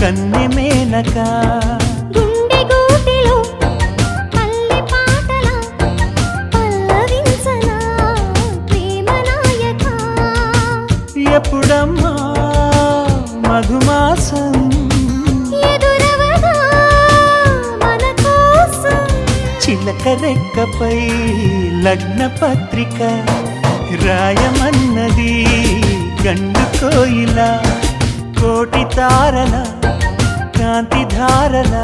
కన్నె మేనక గుండె గూటిలో పల్లె పాటల పల్లవించనా ప్రేమ నాయక ఎప్పుడమ్మా మధుమాసం ఎదురవగా మన కోసం చిలక రెక్కపై లగ్న పత్రిక రాయమన్నది గండు కోయిల కోటి తారల కాంతి ధారల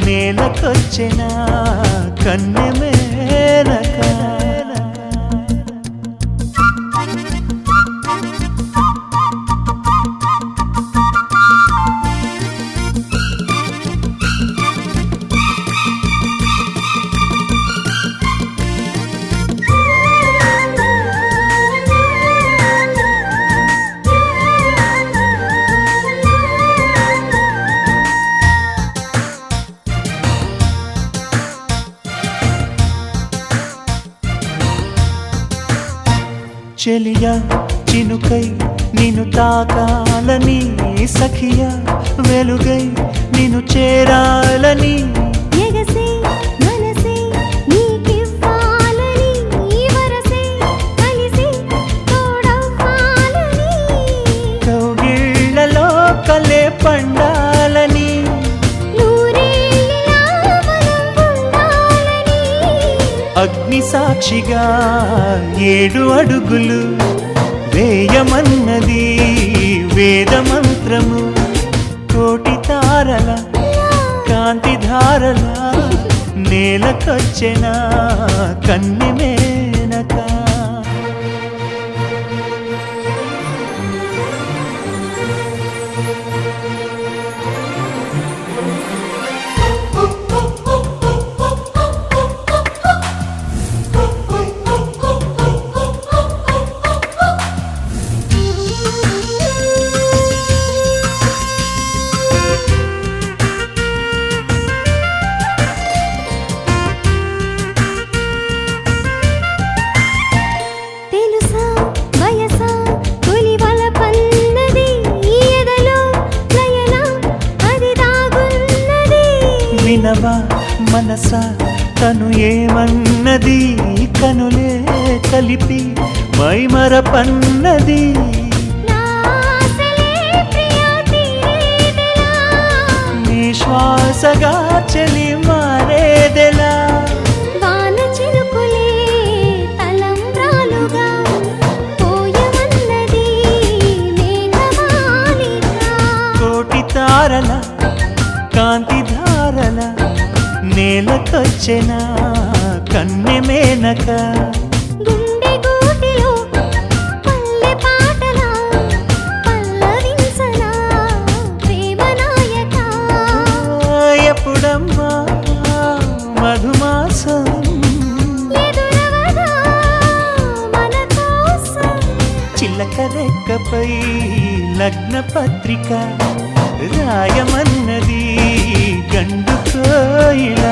నేలకొచ్చిన కన్నె మేనక చెలియా చినుకై నిన్ను తాకాలని సఖియా వెలుగై నిన్ను చేరాలని ఎగసే మనసే నీకివ్వాలని వరసే కలిసి తోడవ్వాలని కౌగిళ్లలో కలే పండాలని నూరేళ్ళ మనం ఉండాలని అగ్ని సాక్షిగా 7 అడుగులు వేయమన్నది వేద మంత్రము కోటి తారల కాంతి ధారల నేలకొచ్చిన కన్నె మేనక తెలుసా వయసా తొలివల పన్నది ఎదలో లయన అది దాగున్నది వినవా మనసా తను ఏమన్నది కనులే కలిపి మైమరపన్నది నా ఆశలే ప్రియా తీరేదెలా నీ శ్వాసగా చలి మారేదెలా వాన చినుకులే తలంబ్రాలుగా పోయమన్నది మేఘమాలిక కోటి తారల కాంతి ధారల నేలకొచ్చిన కన్నె మేనక గుండె గూటిలో పల్లె పాటల పల్లవించనా ప్రేమ నాయక ఎప్పుడమ్మా మధుమాసం ఎదురవగా మన కోసం చిలక రెక్కపై లగ్న పత్రిక రాయమన్నది గండు కోయిల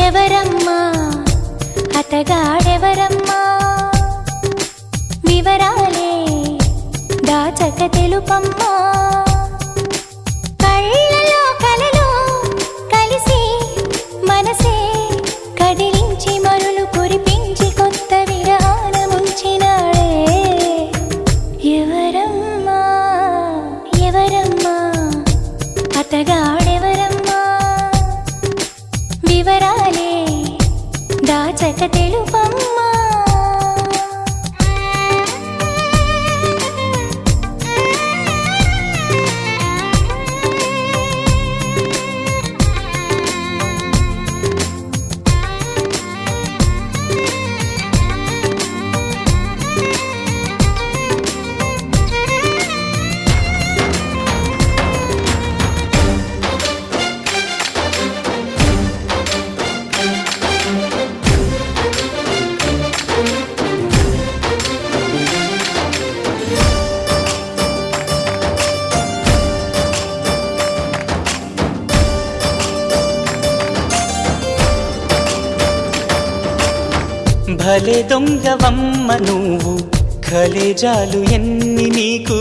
ఎవరమ్మా అతగాడెవరమ్మా వివరాలే దాచక తెలుపమ్మా కళ్ళలో కలలో కలిసి మనసే కదిలించి మరులు కురిపించి కొత్త విరానముంచినాడే ఎవరమ్మా ఎవరమ్మా అతగాడెవరమ్మా వివరాలే దాచక తెలుపమ్మా భలే దొంగవమ్మ నువ్వు కలేజాలు ఎన్ని నీకు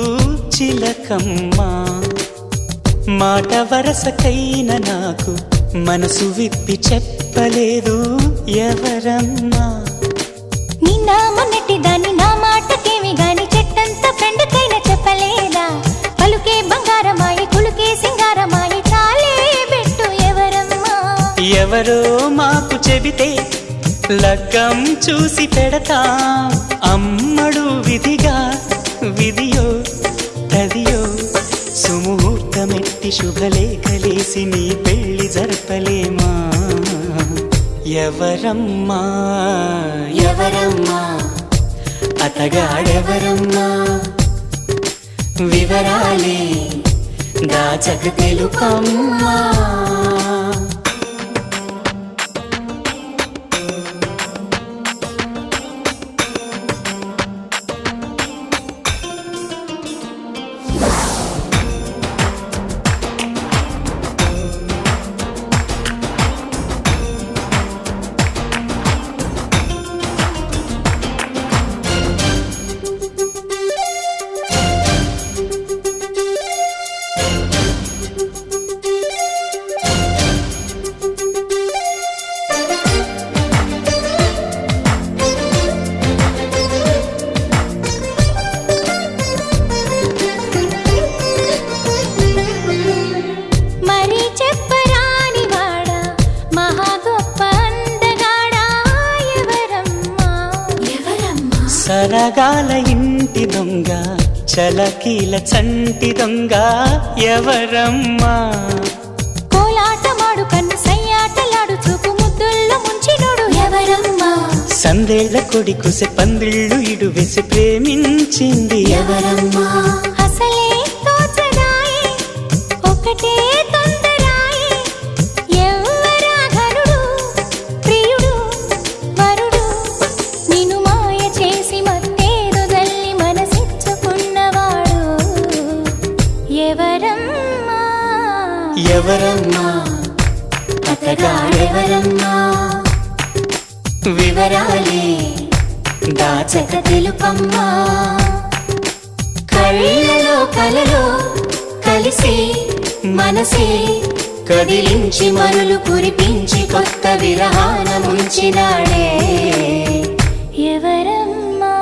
చిలకమ్మా మాట వరసకైన నాకు మనసు విప్పి చెప్పలేదు ఎవరమ్మా నిన్న మొన్నటి దాన్ని నా మాటకేమి గాని చెట్టంత ఫ్రెండ్కైనా చెప్పలేదా పలుకే బంగారమాయి కులుకే సింగారమాయి చాలే పెట్టు ఎవరమ్మా ఎవరో మాకు చెబితే లగ్గం చూసి పెడతా అమ్మడు విధిగా విధియో తదియో సుముహూర్తమెట్టి శుభలేఖలేసి నీ పెళ్లి జరపలేమా ఎవరమ్మా ఎవరమ్మా అతగాడెవరమ్మా వివరాలే దాచక తెలుపమ్మా సరగాల ఇంటి దొంగ చలకీల చంటి దొంగ ఎవరమ్మా కోలాటమాడు కన్ను సయ్యాటలాడు చూపు ముద్దుల్లో ముంచినోడు ఎవరమ్మా సందేళ్ల కొడి కుసె పందిళ్ళు ఇడు వేసి ప్రేమించింది ఎవరమ్మా అసలే తోచదాయి ఒకటే తొందరాయి ఎవరా ఘనుడు ప్రియుడు వరుడు నిన్ను మాయ చేసి మత్తేరు దల్లి మనసిచ్చుకున్నవాడు ఎవరమ్మా ఎవరమ్మా అతగాడెవరమ్మా వివరాలే దాచక తెలుపమ్మా కళ్ళలో కలలో కలిసి మనసే కదిలించి మరులు కురిపించి కొత్త విరహాన ముంచినాడే ఎవరమ్మా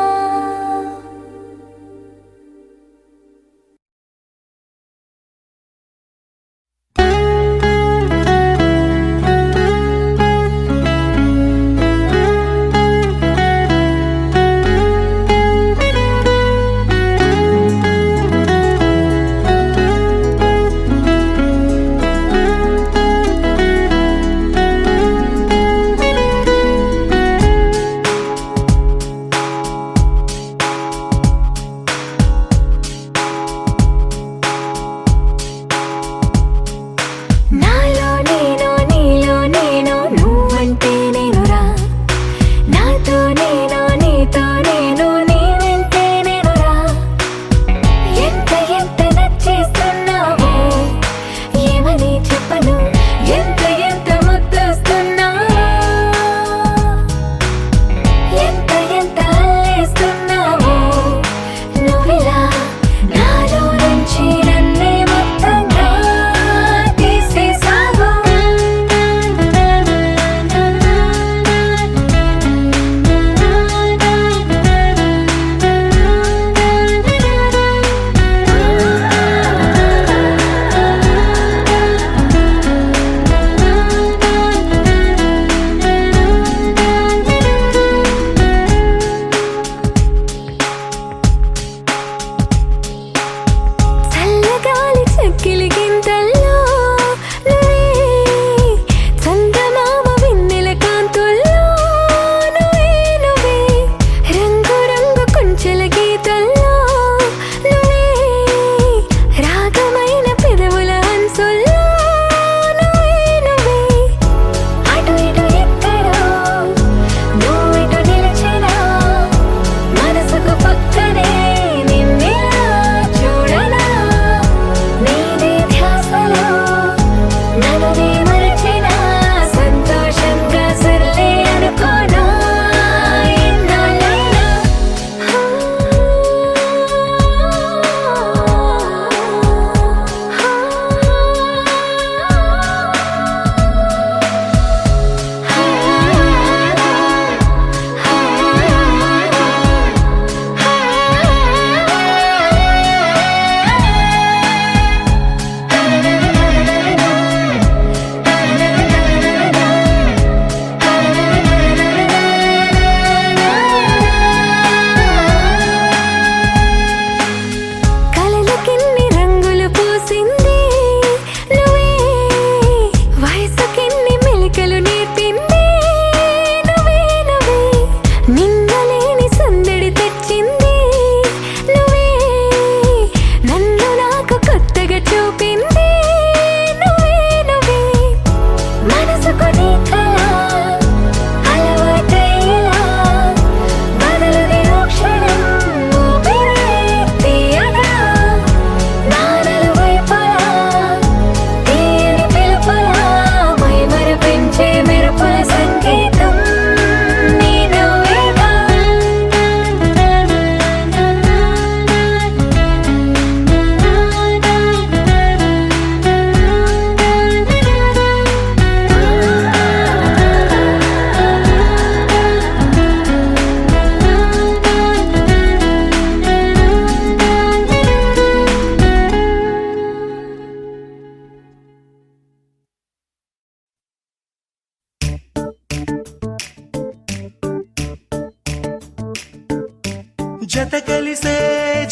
జత కలిసే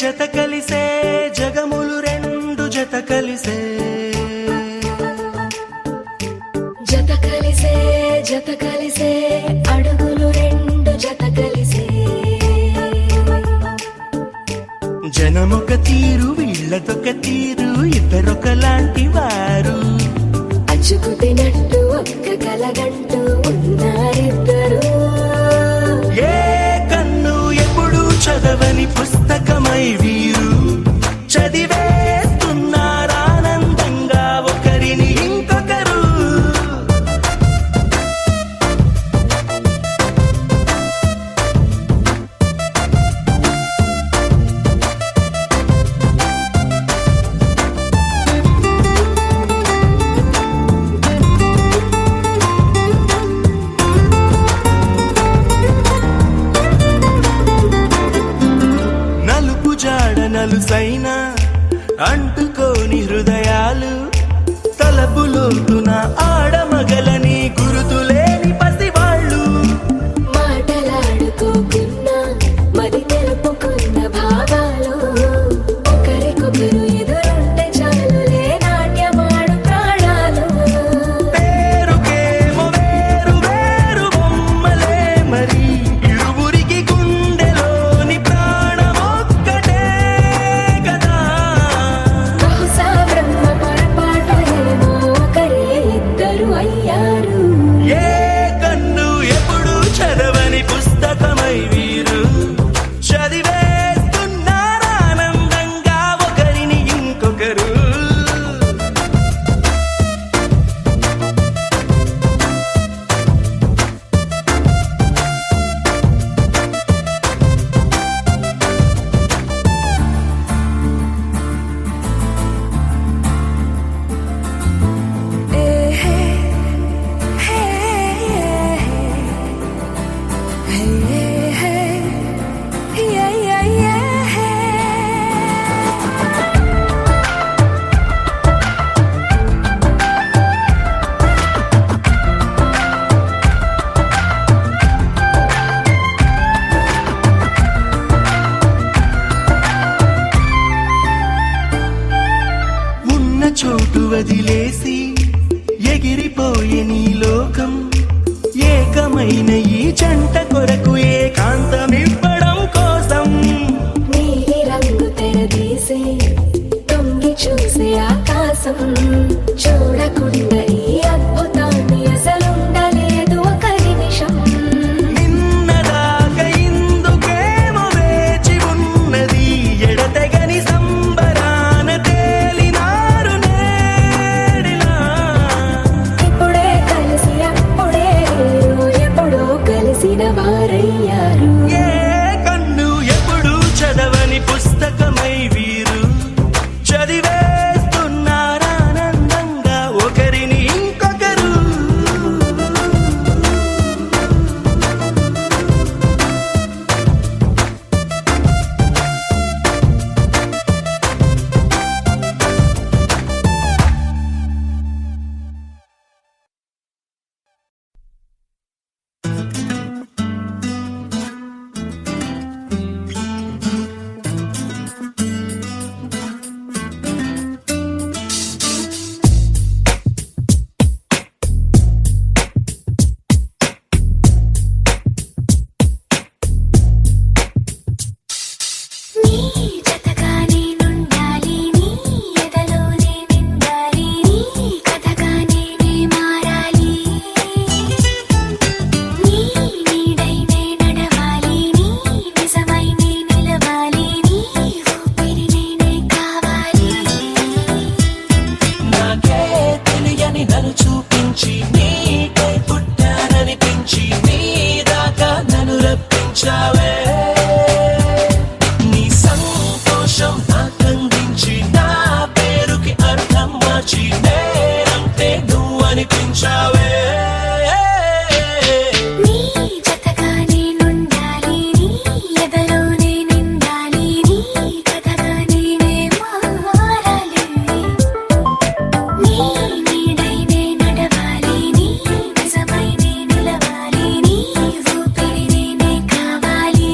జత కలిసే జగములు రెండు జత కలిసే జత కలిసే జత కలిసే అడుగులు రెండు జత కలిసే జనమొక తీరు వీళ్ళదొక తీరు ఇద్దరొకలాంటి వారు అచ్చుకు తినట్టు ఒక్క కలగంటూ ఉన్నారిద్దరు ఏ కన్ను ఎప్పుడు చదవని పుస్తకమై వీరు చదివేస్తున్నారానందంగా ఒకరిని ఇంకొకరు నలుపు జాడ నలుసైన అంటుకోని హృదయాలు తలపులోతున ఆడమగలని గురుతులేని పసివాళ్ళు మాటలాడుకోకున్నా మరి తెలుపుకున్న భావాలు ఒకరికొకరు ఎదురుంటే చాలులే నాట్యమాడు ప్రాణాలు పేరుకేమో వేరు వేరు బొమ్మలే మరి ఇరువురికి గుండెలోని ప్రాణమొక్కటే కదా బహుశా బ్రహ్మ పొరపాటు ఏమో ఒకరే ఇద్దరు అయ్యారు ఏ కన్ను ఎప్పుడు చదవని పుస్తకమై వీరు చదివేస్తున్నారానందంగా ఒకరిని ఇంకొకరు ఉన్న చోటు వదిలేసి ఎగిరిపోయే నీ లోకం ఏకమైన ఈ జంట కొరకు ఏకాంతమివ్వడం కోసం నీలి రంగు తెరదీసే తొంగి చూసే ఆకాశం చూడకుండా ఈ అద్భుతాన్ని అసలుండలేదు ఒక నిమిషం నిన్నదాకా ఇందుకేమో వేచి ఉన్నది ఎడతెగని సంబరాన తేలినారు నేడిలా ఇప్పుడే కలిసి అప్పుడే లేరు ఎప్పుడో కలిసిన వారయ్యారు ఏ కన్ను ఎప్పుడు చదవని పుస్తకమై వీరు చదివేస్తున్నారానందంగా ఒకరిని ఇంకొకరు నీ జతగా నేనుండాలి నీ ఎదలోనే నిండాలి నీ కథగా నేనే మారాలి నీ నీడై నే నడవాలి నీ నిజమై నే నిలవాలి నీ ఊపిరి నేనే కావాలి నాకే తెలియని నన్ను చూపించి నీకై పుట్టాననిపించి నీ దాకా నన్ను రప్పించావే నీ సంతోషం నాకందించి నా పేరుకి అర్థం మార్చి నేనంటే నువ్వు అనిపించావే నీ జతగా నేనుండాలి నీ ఎదలోనే నిండాలి నీ కథగా నేనే మారాలి నీ నీడై నే నడవాలి నీ నిజమై నే నిలవాలి నీ ఊపిరి నేనే కావాలి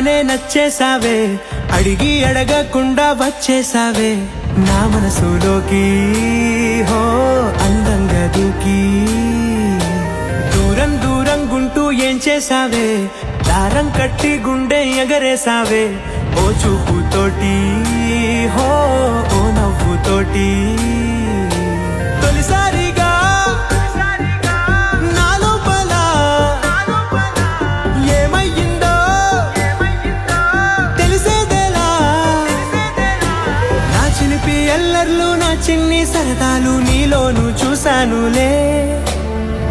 చూడగానే నచ్చేసావే, అడిగి అడగకుండా వచ్చేసావే నా మనసులోకి. హో అందంగా దూకి దూరం దూరం గుంటూ ఏం చేసావే, దారం కట్టి గుండె ఎగరేసావే ఓ చూపుతోటి, హో ఓ నవ్వుతోటి. తొలిసారిగా నా లోపల ఏమయ్యిందో తెలిసేదేలా. నా చిలిపి ఎల్లర్లు నా చిన్ని సరదాలు నీలోను చూశానులే.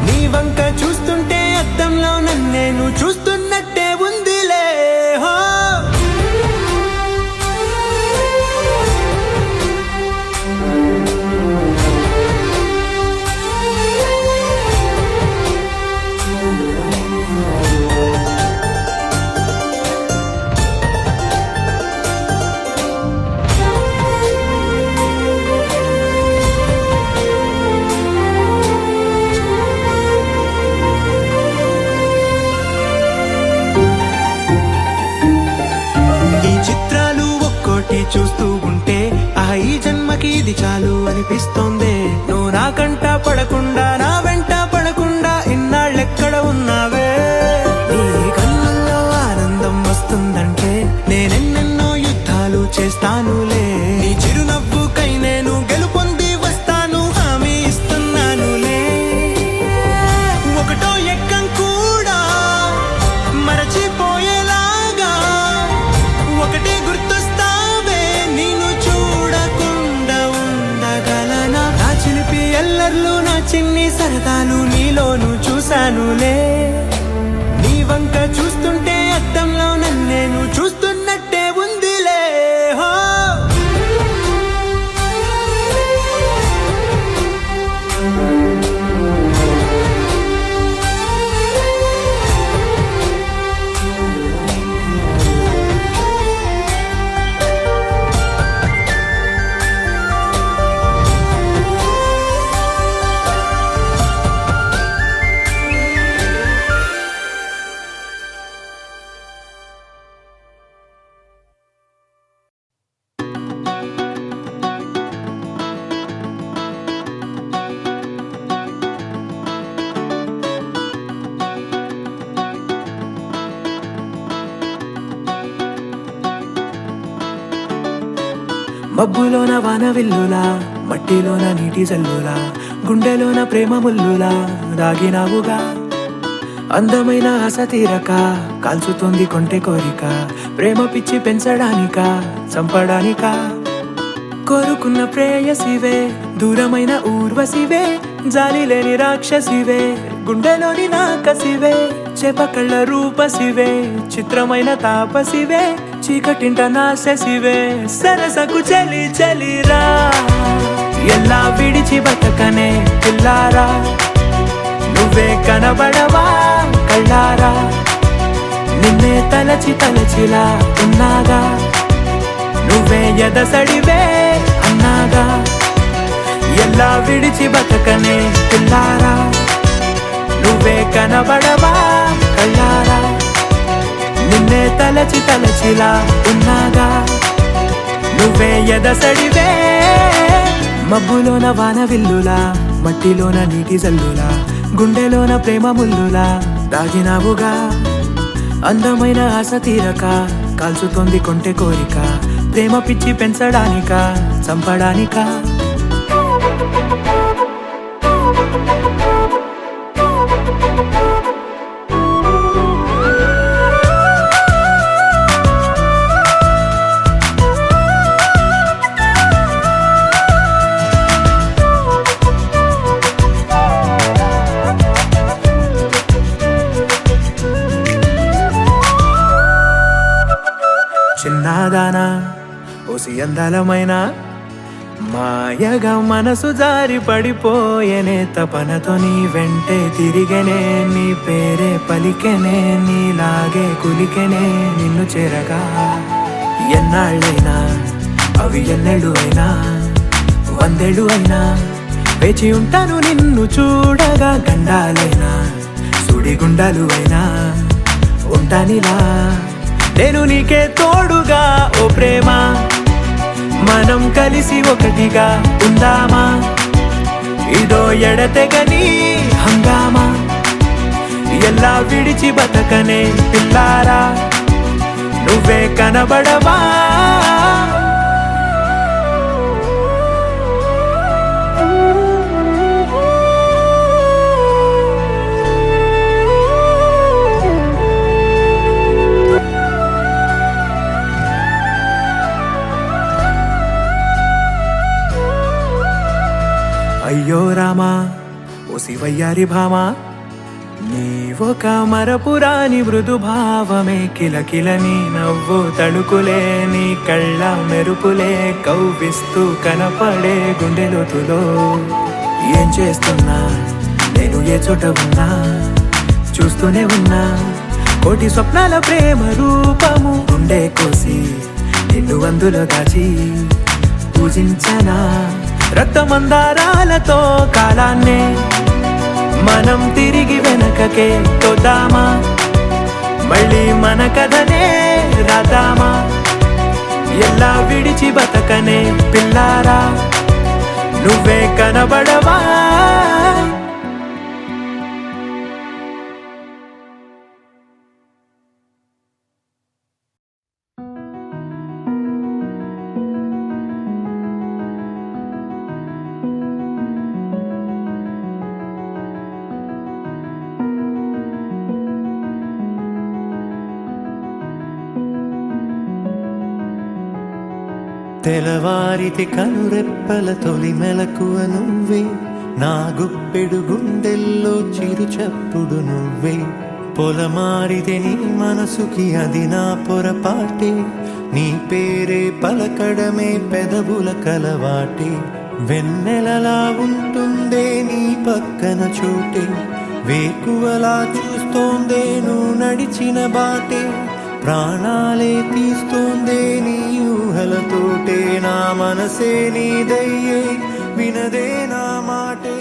నీ వంక చూస్తుంటే అద్దంలో నన్నేను చూస్తున్నట్టే ఉందిలే. హో చూస్తూ ఉంటే ఈ జన్మకి ఇది చాలు అనిపిస్తోంది. నువ్వు నా కంట పడకుండా నా వెంట పడకుండా ఇన్నాళ్ళెక్కడ ఉన్నావే. నీ కళ్ళల్లో ఆనందం వస్తుందంటే నేనెన్నెన్నో యుద్ధాలు చేస్తానులే. నీ చిరునవ్వుకై నేను గెలుపొంది వస్తాను హామీ ఇస్తున్నానులే. ఒకటో ఎక్కం కూడా మరచిపోయేలాగా ఒకటే గుర్తొస్తా. ఎల్లర్లు నా చిన్ని సరదాలు నీలోను చూశానులే. నీ వంక చూస్తుంటే అద్దంలో నన్నేను చూస్తున్నట్టే ఉందిలే. హో మబ్బులోన వానవిల్లులా, మట్టిలోన నీటి జల్లులా, గుండెలోన ప్రేమ ముల్లులా దాగినావుగా. అందమైన ఆశ తీరక కాల్చుతోంది కొంటె కోరిక, ప్రేమ పిచ్చి పెంచడానిక చంపడానిక. కోరుకున్న ప్రేయసివే, దూరమైన ఊర్వశివే, జాలి లేని రాక్షసివే, గుండెలోని నాకసివే, చేపకళ్ళ రూపసివే, చిత్రమైన తాపసివే, చీకటింట నాశసివే, సరసకు చలి చలిరా. ఎలా విడిచి బతకనే పిల్లారా, నువ్వే కనబడవా కళ్ళారా. నిన్నే తలచి తలచిలా ఉన్నాగా, నువ్వే ఎదసడివే అన్నాగా. ఎలా విడిచి బతకనే పిల్లారా, నువ్వే కనబడవా కళ్ళారా. నిన్నే తలచి తలచిలా ఉన్నాగా, నువ్వే ఎదసడివే. మబ్బులోన వానవిల్లులా, మట్టిలోన నీటి జల్లులా, గుండెలోన ప్రేమ ముల్లులా దాగినావుగా. అందమైన ఆశ తీరక కాల్చుతోంది కొంటె కోరిక, ప్రేమ పిచ్చి పెంచడానిక చంపడానిక. చిన్నదానా ఓసి అందలమైన మాయగా మనసు జారి పడిపోయేనే, తపనతో నీ వెంటే తిరిగనే, నీ పేరే పలికెనే, నీలాగే కులికెనే నిన్ను చేరగా. ఎన్నాళ్ళైనా అవి ఎన్నెళ్ళు అయినా, 100 అయినా వేచి ఉంటాను నిన్ను చూడగా. గండాలైనా సుడిగుండాలు అయినా ఉంటానిలా నేను నీకే తోడుగా ఓ ప్రేమ, మనం కలిసి ఒకటిగా ఉందామా, ఇదో ఎడతెగని హంగామా, ఎలా విడిచి బతకనే పిల్లారా, నువ్వే కనబడవా. అయ్యో రామా ఓ శివయ్యారి భామా, నీవొక మరపురాని మృదు భావమే, కిలకిల నీ నవ్వు తడుకులే, నీ కళ్ళ మెరుపులే కవ్విస్తూ కనపడే గుండెలోతులో. ఏం చేస్తున్నా నేను ఏ చోట ఉన్నా, చూస్తూనే ఉన్నా కోటి స్వప్నాల ప్రేమ రూపము, గుండె కోసి నిన్ను అందులో దాచి పూజించనా, రక్తమందారాలతో కాలాన్నే మనం తిరిగి వెనకకే తోద్దామా, మళ్ళీ మన కథనే రాద్దామా, ఎలా విడిచి బతకనే పిల్లారా, నువ్వే కనబడవా. తెలవారితి కనురెప్పల తొలి మెలకువ నువ్వే, నా గుప్పెడు గుండెల్లో చిరు చప్పుడు నువ్వే, పొలమారితే నీ మనసుకి అది నా పొరపాటే, నీ పేరే పలకడమే పెదవుల కలవాటే, వెన్నెలలా ఉంటుందే నీ పక్కన చోటే, వేకువలా చూస్తోందే నువ్వు నడిచిన బాటే, ప్రాణాలే తీస్తోందే నీ ఊహలతోటే, నా మనసే నీదయ్యే వినదే నా మాటే.